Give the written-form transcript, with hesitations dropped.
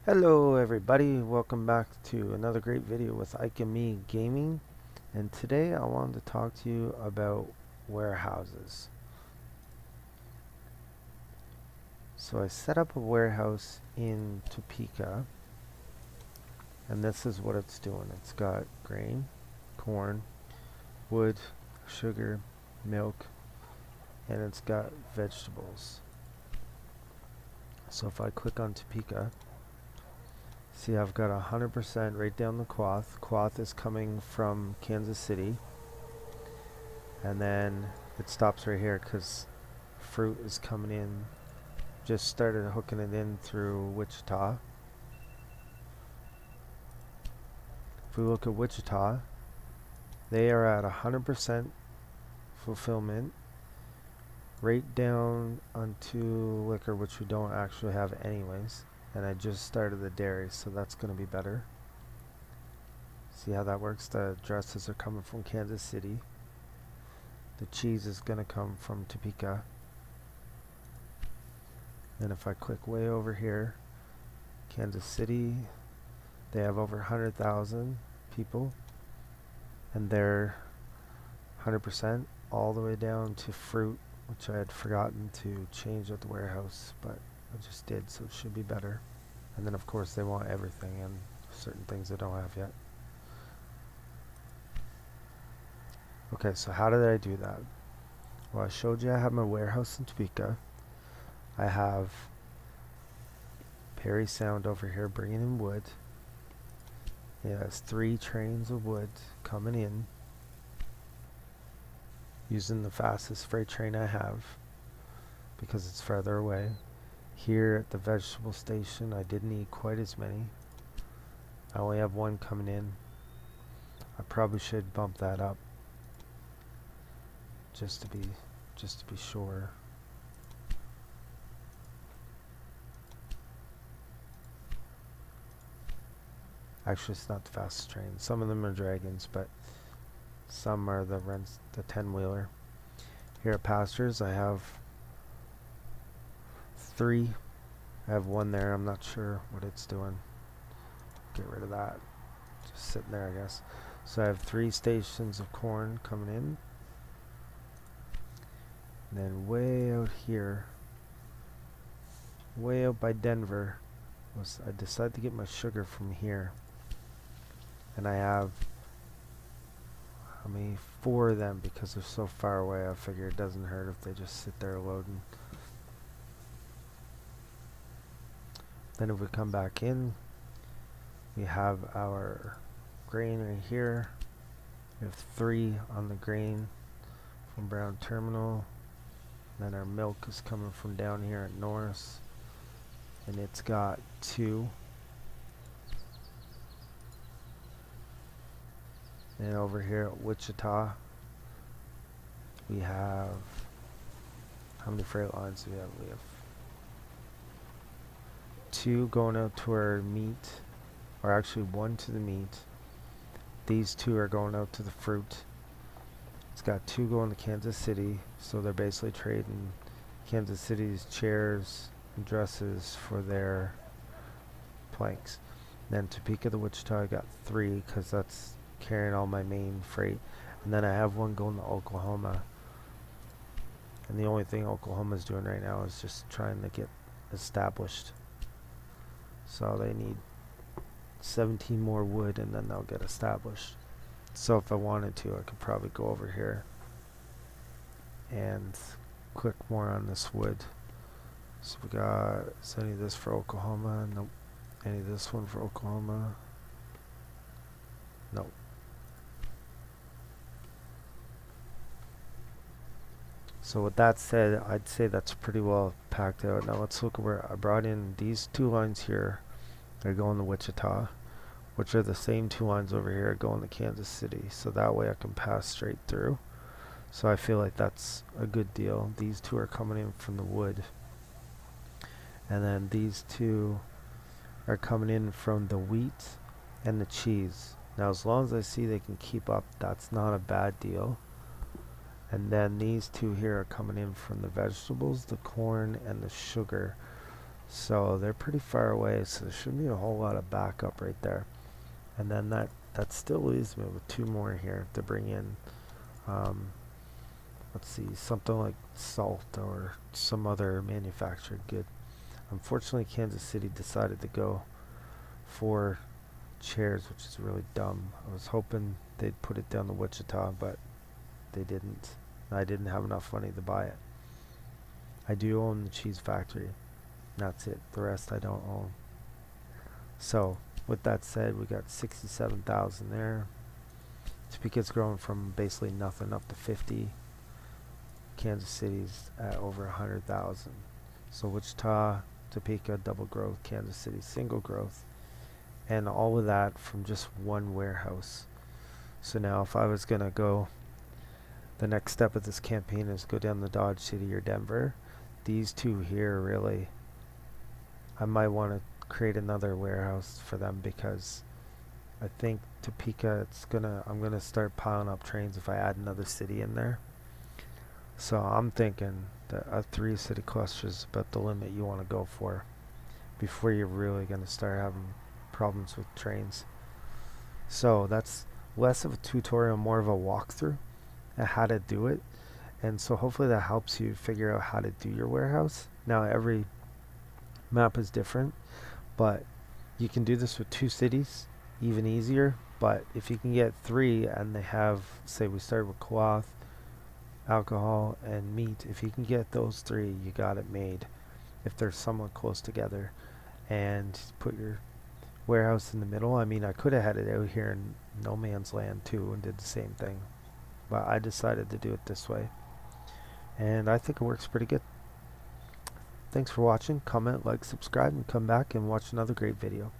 Hello everybody, welcome back to another great video with Ike and me Gaming, and today I wanted to talk to you about warehouses. So I set up a warehouse in Topeka, and this is what it's doing. It's got grain, corn, wood, sugar, milk, and it's got vegetables. So if I click on Topeka, see, I've got 100% right down the cloth. Cloth is coming from Kansas City. And then it stops right here because fruit is coming in. Just started hooking it in through Wichita. If we look at Wichita, they are at 100% fulfillment. Right down onto liquor, which we don't actually have anyways. And I just started the dairy, so that's going to be better. See how that works? The dresses are coming from Kansas City. The cheese is going to come from Topeka. And if I click way over here, Kansas City, they have over 100,000 people. And they're 100% all the way down to fruit, which I had forgotten to change at the warehouse, but I just did, so it should be better. And then of course they want everything and certain things they don't have yet. Okay, so how did I do that? Well, I showed you I have my warehouse in Topeka. I have Perry Sound over here bringing in wood. It has 3 trains of wood coming in using the fastest freight train I have because it's further away. Here at the vegetable station, I didn't need quite as many. I only have 1 coming in. I probably should bump that up just to be sure. Actually, it's not the fastest train. Some of them are dragons, but some are the 10-wheeler. Here at Pastures, I have 3. I have 1 there. I'm not sure what it's doing. Get rid of that. Just sitting there, I guess. So I have 3 stations of corn coming in. And then way out here, way out by Denver, I decided to get my sugar from here. And I have, 4 of them because they're so far away. I figure it doesn't hurt if they just sit there loading. Then if we come back in, we have our grain right here. We have 3 on the grain from Brown Terminal. Then our milk is coming from down here at Norris, and it's got 2. And over here at Wichita, we have, how many freight lines do we have? We have 2 going out to our meat, or actually 1 to the meat. These 2 are going out to the fruit. It's got 2 going to Kansas City, so they're basically trading Kansas City's chairs and dresses for their planks. Then Topeka to Wichita, I got 3 because that's carrying all my main freight. And then I have 1 going to Oklahoma. And the only thing Oklahoma's doing right now is just trying to get established. So they need 17 more wood and then they'll get established. So if I wanted to, I could probably go over here and click more on this wood. So we got, is any of this for Oklahoma? Nope. Any of this one for Oklahoma? Nope. So with that said, I'd say that's pretty well packed out. Now let's look at where I brought in these 2 lines here. They're going to Wichita, which are the same 2 lines over here going to Kansas City. So that way I can pass straight through. So I feel like that's a good deal. These 2 are coming in from the wood. And then these 2 are coming in from the wheat and the cheese. Now as long as I see they can keep up, that's not a bad deal. And then these 2 here are coming in from the vegetables, the corn, and the sugar. So they're pretty far away, so there shouldn't be a whole lot of backup right there. And then that still leaves me with 2 more here to bring in. Let's see, something like salt or some other manufactured good. Unfortunately, Kansas City decided to go for chairs, which is really dumb. I was hoping they'd put it down to Wichita, but they didn't. I didn't have enough money to buy it. I do own the cheese factory. That's it. The rest I don't own. So, with that said, we got 67,000 there. Topeka's growing from basically nothing up to 50. Kansas City's at over 100,000. So Wichita, Topeka, double growth. Kansas City, single growth. And all of that from just one warehouse. So now if I was going to go, the next step of this campaign is go down to Dodge City or Denver. These two here really, I might want to create another warehouse for them, because I think Topeka, I'm gonna start piling up trains if I add another city in there. So I'm thinking that a 3-city cluster is about the limit you want to go for before you're really going to start having problems with trains. So that's less of a tutorial, more of a walkthrough at how to do it. And so hopefully that helps you figure out how to do your warehouse. Now every map is different, but you can do this with 2 cities even easier. But if you can get 3 and they have, say we started with cloth, alcohol, and meat, if you can get those 3, you got it made if they're somewhat close together. And put your warehouse in the middle. I mean, I could have had it out here in no man's land too and did the same thing, but I decided to do it this way, and I think it works pretty good. Thanks for watching. Comment, like, subscribe, and come back and watch another great video.